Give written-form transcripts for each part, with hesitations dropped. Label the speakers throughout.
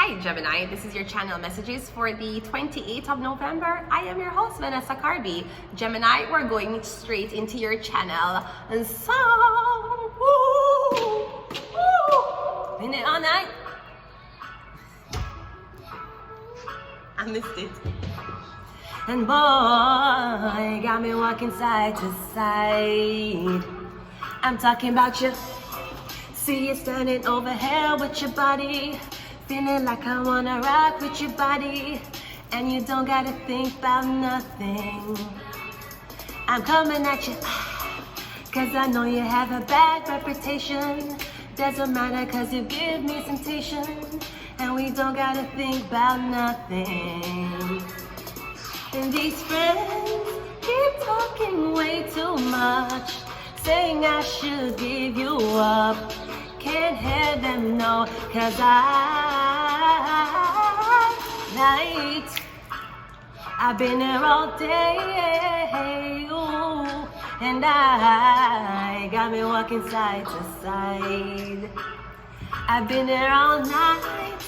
Speaker 1: Hi Gemini, this is your channel messages for the 28th of November. I am your host Vanessa Carby. Gemini, we're going straight into your channel. And so, been it all night. I missed it. And boy, got me walking side to side. I'm talking about you. See you standing over here with your body. Feeling like I wanna rock with your body. And you don't gotta think about nothing. I'm coming at you, cause I know you have a bad reputation. Doesn't matter cause you give me temptation. And we don't gotta think about nothing. And these friends keep talking way too much, saying I should give you up. Can't hear them no, cause I've been here all day, ooh, and I got me walking side to side. I've been here all night,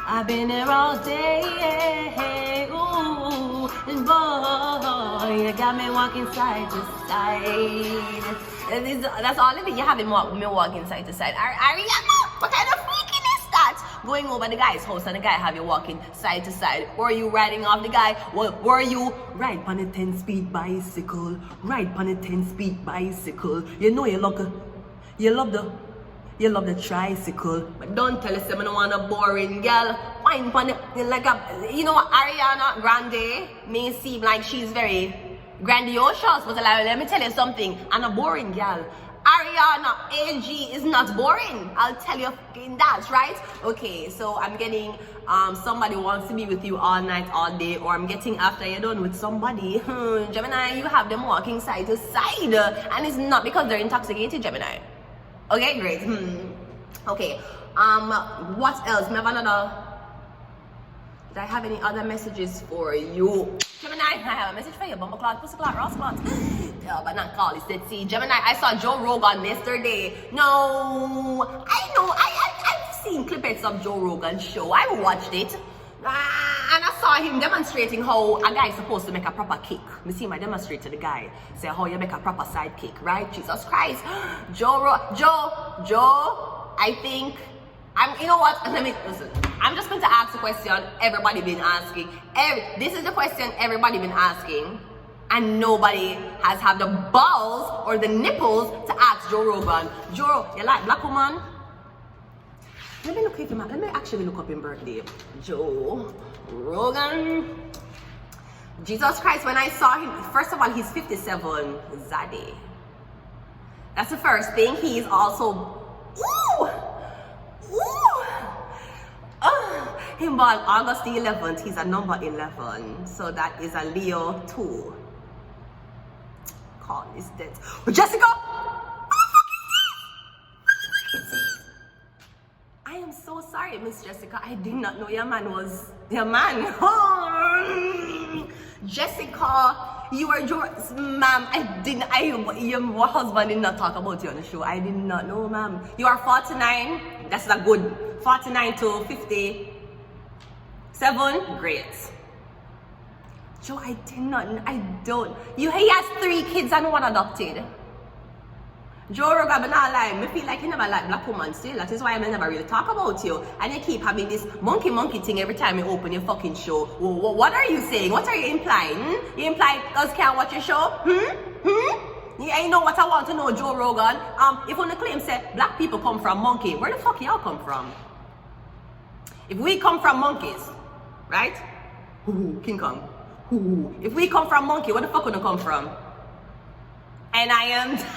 Speaker 1: I've been here all day, ooh, and boy, you got me walking side to side. That's all of it. You have me walking side to side. Ariana, what kind of freaking is that? Going over the guy's house and the guy have you walking side to side. Or are you riding off the guy? Were you ride on a 10-speed bicycle? Ride on a 10-speed bicycle. You know you love the tricycle. But don't tell us I don't want a boring girl. Wine on it like a, you know what, Ariana Grande may seem like she's very grandiose, but let me tell you something, I'm a boring girl. Ariana AG is not boring. I'll tell you that, right? Okay, so I'm getting somebody wants to be with you all night, all day, or I'm getting after you're done with somebody. Gemini, you have them walking side to side, and it's not because they're intoxicated, Gemini. Okay, great. Okay, what else? Did I have any other messages for you? Gemini, I have a message for you. Bumper clock, pussy clock, Ross clock. Yeah, but not call it. Let's see. Gemini, I saw Joe Rogan yesterday. No, I know. I've seen clips of Joe Rogan's show. I watched it. And I saw him demonstrating how a guy is supposed to make a proper kick. Me see my demonstrate to the guy. Say how you make a proper side kick, right? Jesus Christ. Joe, I think, you know what? Let me, listen. I'm just going to ask the question everybody been asking. This is the question everybody been asking, and nobody has had the balls or the nipples to ask Joe Rogan. Joe, you like black woman? Let me actually look up his birthday. Joe Rogan. Jesus Christ, when I saw him, first of all, he's 57. Zaddy. That's the first thing. He's also, him born August the 11th, he's a number 11, so that is a Leo 2. Call is dead. Jessica! I am so sorry, Miss Jessica. I did not know your man was your man. Jessica, you are yours, ma'am. Your husband did not talk about you on the show. I did not know, ma'am. You are 49. That's a good 49 to 50. 7, great. Joe, I don't. He has 3 kids and 1 adopted. Joe Rogan, but not lie. I feel like you never like black woman still. That is why I never really talk about you. And you keep having this monkey thing every time you open your fucking show. What are you saying? What are you implying? You imply girls can't watch your show? Yeah, you know what I want to know, Joe Rogan? If on the claim say black people come from monkey, where the fuck y'all come from? If we come from monkeys, right? King Kong. If we come from monkey, where the fuck gonna come from? And I am telling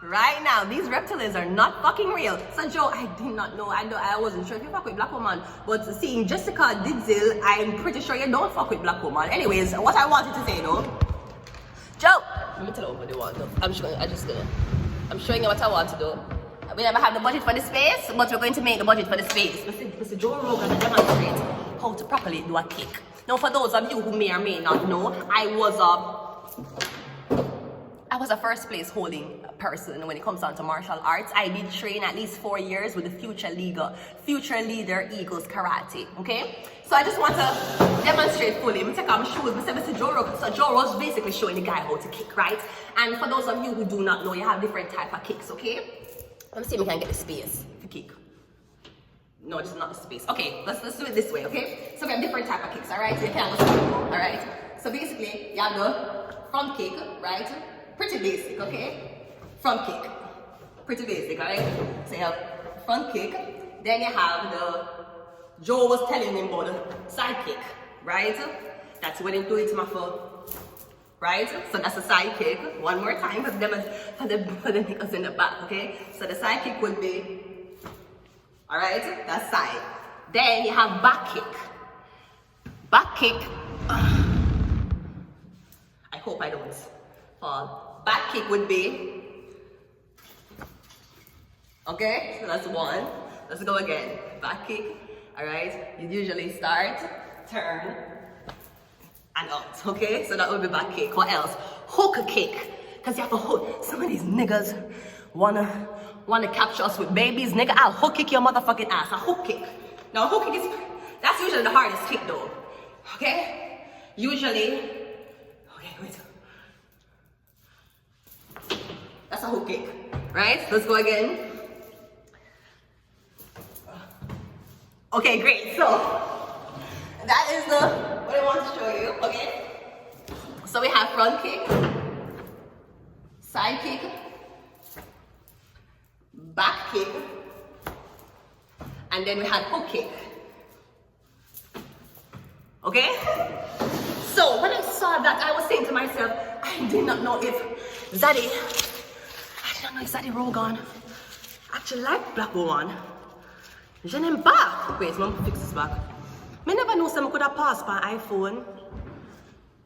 Speaker 1: you right now, these reptiles are not fucking real. So Joe, I did not know. I wasn't sure if you fuck with black woman, but seeing Jessica Didzil, I'm pretty sure you don't fuck with black woman. Anyways, what I wanted to say though, Joe, let me tell you what I want to do. I'm showing you what I want to do. We never have the budget for the space, but we're going to make the budget for the space. Mr. Joe Rogan demonstrate how to properly do a kick. Now, for those of you who may or may not know, I was was a first place holding person when it comes down to martial arts. I did train at least 4 years with the future leader Eagles Karate. Okay, so I just want to demonstrate fully. I'm gonna take off my shoes. Mr. Joe Rogan. So Joe was basically showing the guy how to kick, right? And for those of you who do not know, you have different type of kicks. Okay, let me see if we can get the space to kick. No, this is not the space. Okay, let's do it this way. Okay, so we have different type of kicks. All right, so you can't just all right. So basically, you have the front kick, right? Pretty basic, okay? Front kick. Pretty basic, alright? So you have front kick. Then you have the, Joe was telling him about the side kick, right? That's when he do it to my foot, right? So that's a side kick. One more time for the niggas in the back, okay? So the side kick would be, alright? That's side. Then you have back kick. Back kick. I hope I don't fall. Back kick would be, okay, so that's one. Let's go again. Back kick, all right? You usually start, turn, and out, okay? So that would be back kick. What else? Hook kick, because you have to hook. Some of these niggas wanna capture us with babies. Nigga, I'll hook kick your motherfucking ass. A hook kick. Now, hook kick is, that's usually the hardest kick though, okay? Usually, okay, wait. That's a hook kick, right? Let's go again. Okay, great. So that is what I want to show you. Okay. So we have front kick, side kick, back kick, and then we had hook kick. Okay. So when I saw that, I was saying to myself, I did not know if Zaddy Rogan actually like black woman. Je n'aime pas. Wait, mom, fix this back. Me never know someone could have passed by iPhone.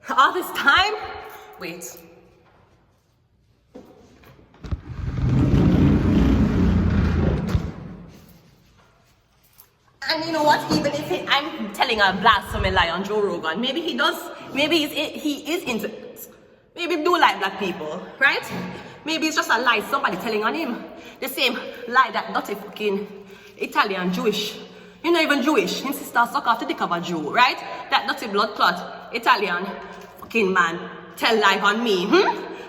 Speaker 1: All this time? Wait. And you know what? Even if I'm telling a blasphemy lie on Joe Rogan, maybe he does, maybe he is into it. Maybe he do like black people, right? Maybe it's just a lie somebody telling on him. The same lie that dirty fucking Italian Jewish. You're not even Jewish. His sister suck off the dick of a Jew, right? That dirty blood clot Italian fucking man tell lie on me.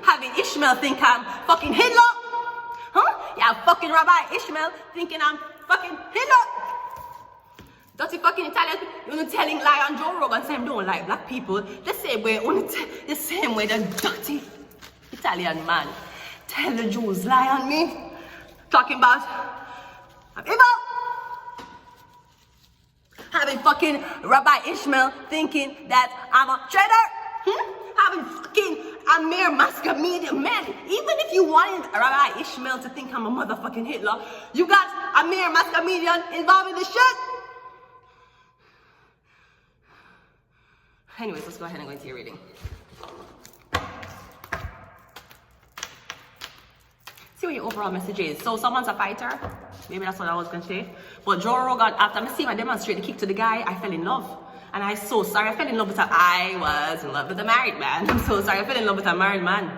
Speaker 1: Having Ishmael think I'm fucking Hitler. Yeah, fucking Rabbi Ishmael thinking I'm fucking Hitler. Dirty fucking Italian, you're telling lie on Joe Rogan saying don't like black people. The same way the dirty Italian man tell the Jews lie on me. Talking about I'm evil. Having fucking Rabbi Ishmael thinking that I'm a traitor. Having fucking Amir Mascamedian. Man, even if you wanted Rabbi Ishmael to think I'm a motherfucking Hitler, you got Amir Mascamedian involved in this shit. Anyways, let's go ahead and go into your reading. See what your overall message is. So someone's a fighter. Maybe that's what I was going to say. But Joe Rogan, after I see him demonstrate the kick to the guy, I fell in love. And I'm so sorry. I fell in love with I was in love with a married man. I'm so sorry. I fell in love with a married man.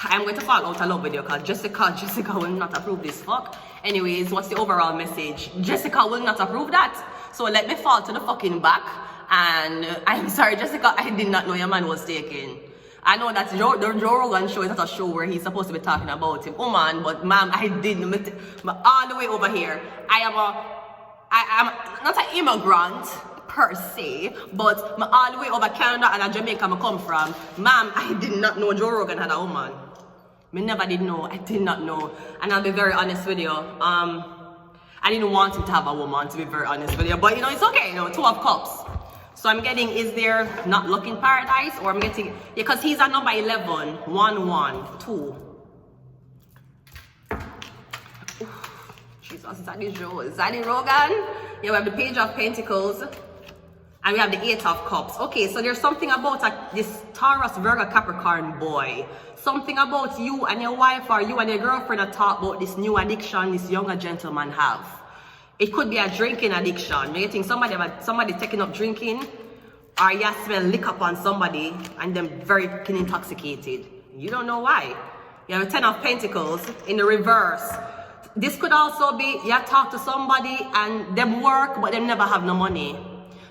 Speaker 1: I'm going to fall out of love with you because Jessica will not approve this fuck. Anyways, what's the overall message? Jessica will not approve that. So let me fall to the fucking back. And I'm sorry, Jessica, I did not know your man was taken. I know that the Joe Rogan show is not a show where he's supposed to be talking about him. Oh man, but ma'am, I didn't. All the way over here, I am not an immigrant per se, but all the way over Canada and Jamaica I come from. Ma'am, I did not know Joe Rogan had a woman. Me never did know. I did not know. And I'll be very honest with you. I didn't want him to have a woman, to be very honest with you. But you know, it's okay. You know, 2 of cups. So I'm getting, is there not luck in paradise? Or I'm getting, because he's at number 11. 1, 1, 2. Jesus, Zaddy Rogan. Yeah, we have the Page of Pentacles. And we have the 8 of Cups. Okay, so there's something about this Taurus, Virgo, Capricorn boy. Something about you and your wife or you and your girlfriend that talk about this new addiction this younger gentleman have. It could be a drinking addiction. You think somebody taking up drinking, or you smell liquor upon somebody and them very intoxicated. You don't know why. You have a 10 of Pentacles in the reverse. This could also be, you talk to somebody and them work, but them never have no money.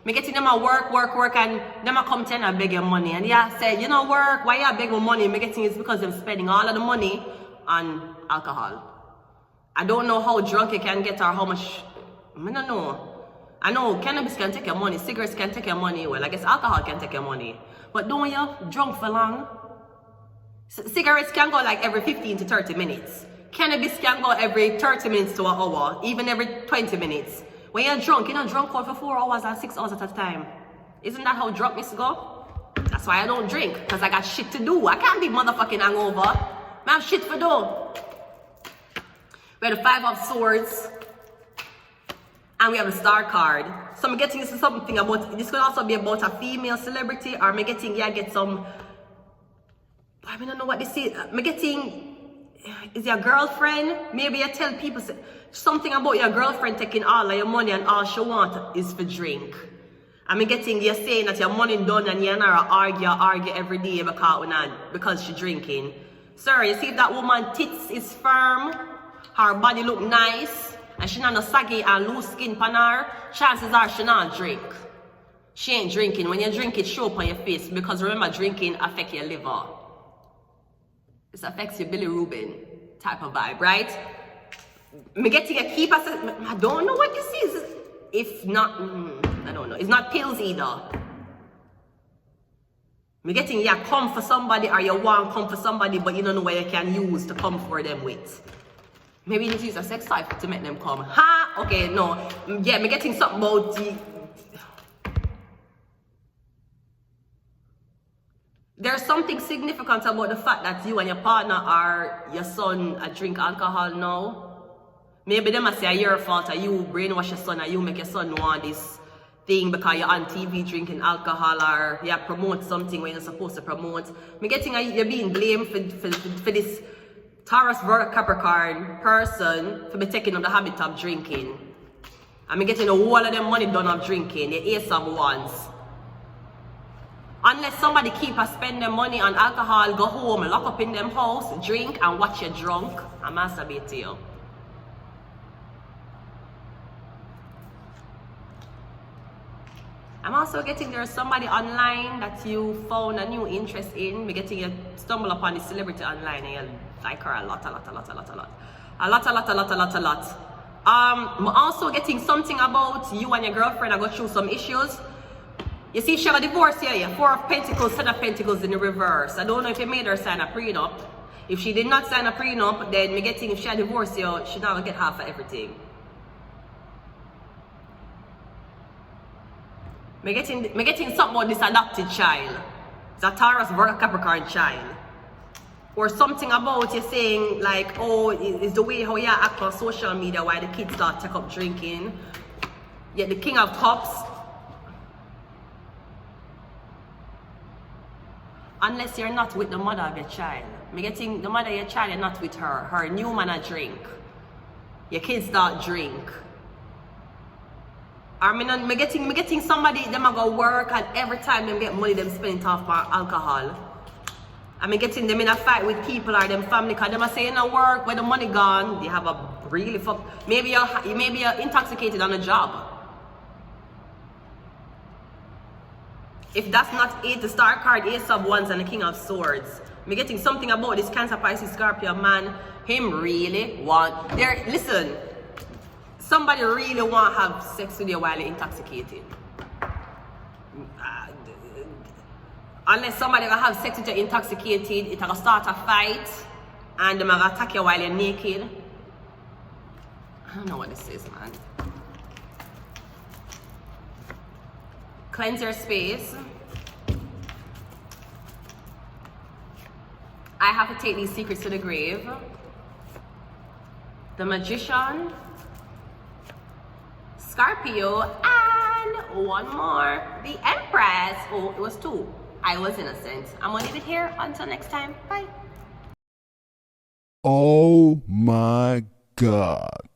Speaker 1: Me getting them a work, and them a come to you and beg your money. And say, you know work, why you beg your money? Me getting it's because they're spending all of the money on alcohol. I don't know how drunk you can get or how much, I don't know. I know cannabis can take your money, cigarettes can take your money, well I guess alcohol can take your money. But don't you drunk for long? Cigarettes can go like every 15 to 30 minutes. Cannabis can go every 30 minutes to an hour, even every 20 minutes. When you're drunk out for 4 hours or 6 hours at a time. Isn't that how drunkness go? That's why I don't drink, because I got shit to do. I can't be motherfucking hangover. I have shit to do. We have the 5 of Swords. And we have the Star card. So I'm getting this is something about, this could also be about a female celebrity, or I'm getting, get some, I don't know what this is. I'm getting, is your girlfriend? Maybe you tell people something about your girlfriend taking all of your money and all she wants is for drink. I'm getting you saying that your money done and you're not argue every day because she's drinking. Sir, you see if that woman tits is firm, her body look nice, and she not no saggy and loose skin pan her, chances are she not drink. She ain't drinking. When you drink, it show up on your face, because remember, drinking affects your liver. This affects your bilirubin type of vibe, right? Me getting a keeper, I don't know what this is. If not, I don't know. It's not pills either. Me getting you come for somebody, or you want come for somebody, but you don't know what you can use to come for them with. Maybe you need to use a sex toy to make them come. Ha! Okay, no. Yeah, me getting something about the... There's something significant about the fact that you and your partner or your son drink alcohol now. Maybe they must say it's your fault, or you brainwash your son, or you make your son want this thing because you're on TV drinking alcohol, or you promote something when you're supposed to promote. Me getting you're being blamed for this Taurus, Virgo, Capricorn person for be taking up the habit of drinking. I'm getting a whole of them money done of drinking, the Ace of Wands. Unless somebody keep spending money on alcohol, go home, lock up in them house, drink and watch you drunk, and masturbate to you. I'm also getting there's somebody online that you found a new interest in. Me getting you stumble upon this celebrity online and you like her a lot. I'm also getting something about you and your girlfriend. I go through some issues. You see, she got divorced here. 4 of Pentacles, 10 of Pentacles in the reverse. I don't know if you made her sign a prenup. If she did not sign a prenup, then me getting if she had divorced you, she not gonna get half of everything. Me getting something about this adopted child. It's a Taurus, Virgo, Capricorn child. Or something about you saying like, oh, it's the way how you act on social media why the kids start take up drinking. Yet the King of Cups. Unless you're not with the mother of your child. Me getting the mother of your child, you're not with her. Her new man a drink. Your kids start drink. Or me getting somebody, them a go work, and every time them get money, them spend it off on alcohol. I'm getting them in a fight with people or them family, because them a say, you know, work, where the money gone, they have a really maybe you're intoxicated on a job. If that's not it, the Star card, Ace of Wands and the King of Swords. Me getting something about this Cancer, Pisces, Scorpio man, him really want, listen, somebody really want to have sex with you while you're intoxicated. Unless somebody will have sex with you intoxicated, it's going to start a fight and they're going to attack you while you're naked. I don't know what this is, man. Cleanse your space. I have to take these secrets to the grave. The Magician. Scorpio, and one more, the Empress. Oh, it was 2. I was innocent. I'm gonna leave it here until next time. Bye.
Speaker 2: Oh my God.